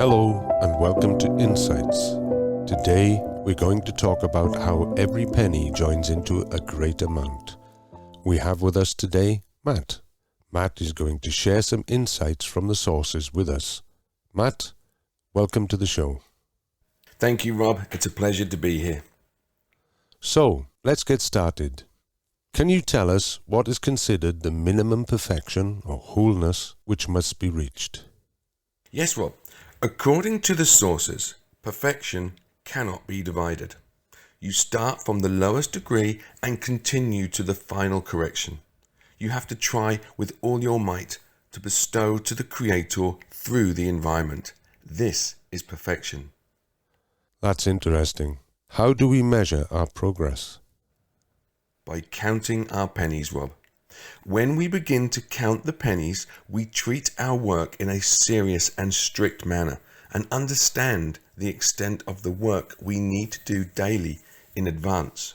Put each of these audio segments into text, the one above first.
Hello and welcome to Insights. Today we're going to talk about how every penny joins into a great amount. We have with us today Matt. Matt is going to share some insights from the sources with us. Matt, welcome to the show. Thank you, Rob. It's a pleasure to be here. So, let's get started. Can you tell us what is considered the minimum perfection or wholeness which must be reached? Yes, Rob. According to the sources, perfection cannot be divided. You start from the lowest degree and continue to the final correction. You have to try with all your might to bestow to the Creator through the environment. This is perfection. That's interesting. How do we measure our progress? By counting our pennies, Rob. When we begin to count the pennies, we treat our work in a serious and strict manner and understand the extent of the work we need to do daily in advance.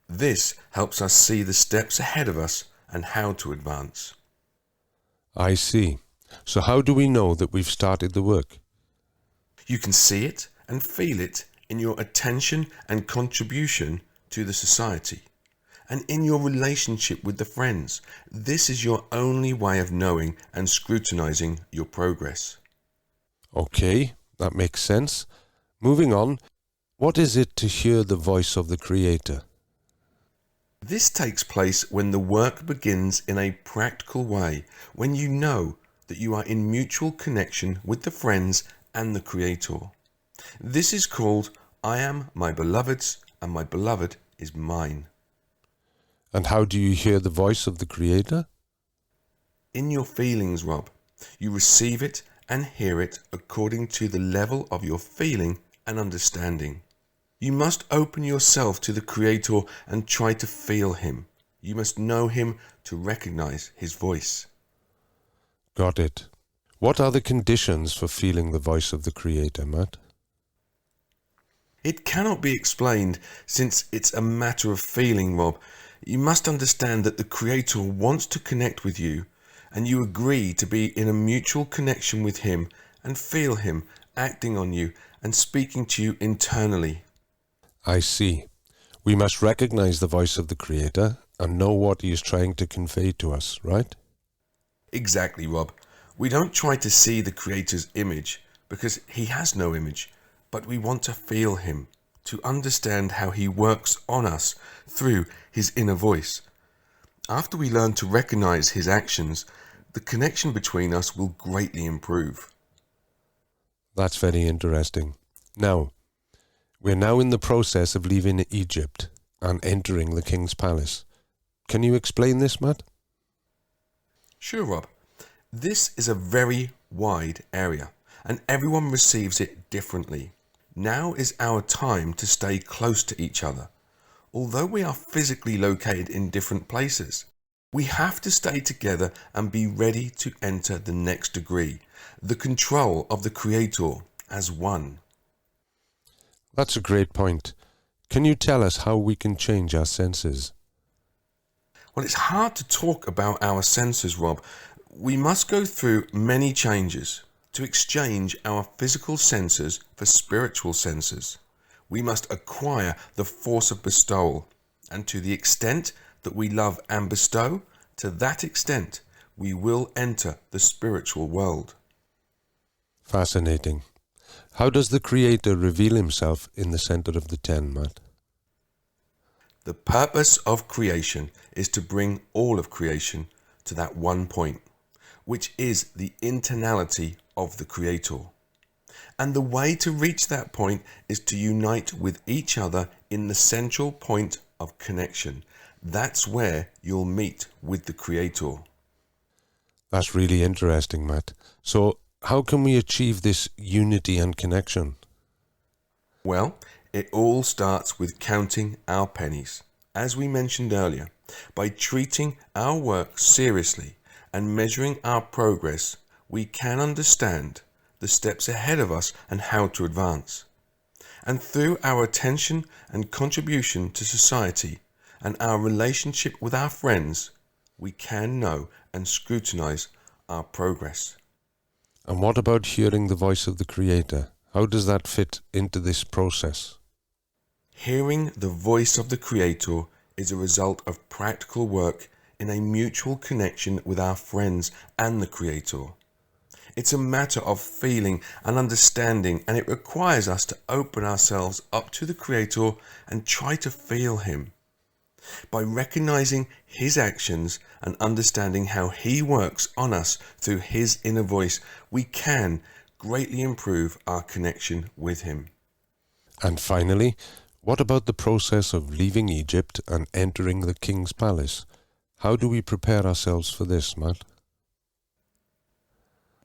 This helps us see the steps ahead of us and how to advance. I see. So how do we know that we've started the work? You can see it and feel it in your attention and contribution to the society, and in your relationship with the friends. This is your only way of knowing and scrutinizing your progress. Okay, that makes sense. Moving on, what is it to hear the voice of the Creator? This takes place when the work begins in a practical way, when you know that you are in mutual connection with the friends and the Creator. This is called I am my beloved's and my beloved is mine. And how do you hear the voice of the Creator? In your feelings, Rob. You receive it and hear it according to the level of your feeling and understanding. You must open yourself to the Creator and try to feel Him. You must know Him to recognize His voice. Got it. What are the conditions for feeling the voice of the Creator, Matt? It cannot be explained since it's a matter of feeling, Rob. You must understand that the Creator wants to connect with you, and you agree to be in a mutual connection with Him and feel Him acting on you and speaking to you internally. I see. We must recognize the voice of the Creator and know what He is trying to convey to us, right? Exactly, Rob. We don't try to see the Creator's image because He has no image, but we want to feel Him, to understand how He works on us through His inner voice. After we learn to recognize His actions, the connection between us will greatly improve. That's very interesting. Now, we're now in the process of leaving Egypt and entering the king's palace. Can you explain this, Matt? Sure, Rob. This is a very wide area, and everyone receives it differently. Now is our time to stay close to each other. Although we are physically located in different places, we have to stay together and be ready to enter the next degree, the control of the Creator as one. That's a great point. Can you tell us how we can change our senses? Well, it's hard to talk about our senses, Rob. We must go through many changes to exchange our physical senses for spiritual senses. We must acquire the force of bestowal, and to the extent that we love and bestow, to that extent we will enter the spiritual world. Fascinating. How does the Creator reveal Himself in the center of the 10, Matt? The purpose of creation is to bring all of creation to that one point, which is the internality of the Creator. And the way to reach that point is to unite with each other in the central point of connection. That's where you'll meet with the Creator. That's really interesting, Matt. So, how can we achieve this unity and connection? Well, it all starts with counting our pennies, as we mentioned earlier. By treating our work seriously and measuring our progress, we can understand the steps ahead of us and how to advance. And through our attention and contribution to society and our relationship with our friends, we can know and scrutinize our progress. And what about hearing the voice of the Creator? How does that fit into this process? Hearing the voice of the Creator is a result of practical work in a mutual connection with our friends and the Creator. It's a matter of feeling and understanding, and it requires us to open ourselves up to the Creator and try to feel Him. By recognizing His actions and understanding how He works on us through His inner voice, we can greatly improve our connection with Him. And finally, what about the process of leaving Egypt and entering the king's palace? How do we prepare ourselves for this, Matt?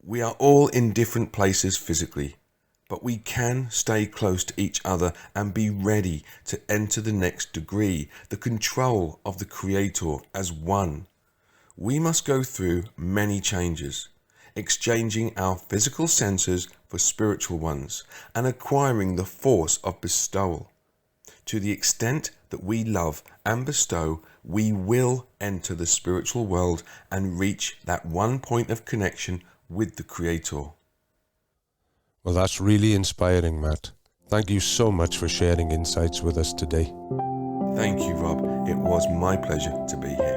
We are all in different places physically, but we can stay close to each other and be ready to enter the next degree, the control of the Creator as one. We must go through many changes, exchanging our physical senses for spiritual ones and acquiring the force of bestowal. To the extent that we love and bestow, we will enter the spiritual world and reach that one point of connection with the Creator. Well, that's really inspiring, Matt. Thank you so much for sharing insights with us today. Thank you, Rob. It was my pleasure to be here.